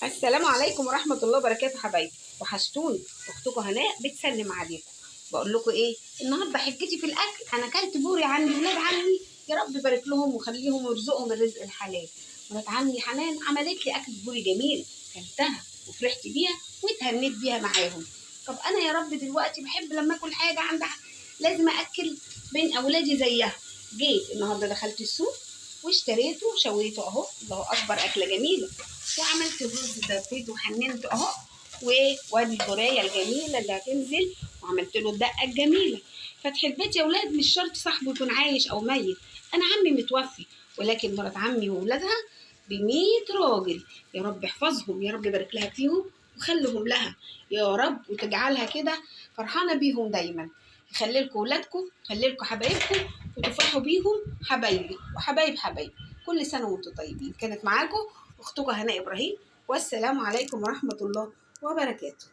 السلام عليكم ورحمة الله وبركاته حبايبي، وحشتوني. اختكم هناء بتسلم عليكم. بقول لكم ايه النهارده حجتي في الاكل. انا اكلت بوري عند ولاد عمي، يا رب يبارك لهم ويخليهم ويرزقهم الرزق الحلال. مرات عمي حنان عملت لي اكل بوري جميل، كلتها وفرحت بيها واتهنيت بيها معاهم. طب انا يا رب دلوقتي بحب لما اكل حاجه عندها لازم اكل بين اولادي زيها. جيت النهارده دخلت السوق واشتريته وشويته اهو، الله اكبر اكله جميله. وعملت الرز دفيته وحننته اهو، وادي البرايه الجميله اللي هتنزل، وعملت له الدقه الجميله. فتح البيت يا ولاد مش شرط صاحبه يكون عايش او ميت. انا عمي متوفي، ولكن مرات عمي وولادها ب100 راجل. يا رب احفظهم، يا رب يبارك لها فيهم وخليهم لها يا رب، وتجعلها كده فرحانه بيهم دايما. يخلي لكم ولادكم، خلي لكم حبايبكم وتفرحوا بيهم. حبايبي وحبايب حبايبي، كل سنه وانتم طيبين. كانت معاكم اختكم هناء ابراهيم، والسلام عليكم ورحمه الله وبركاته.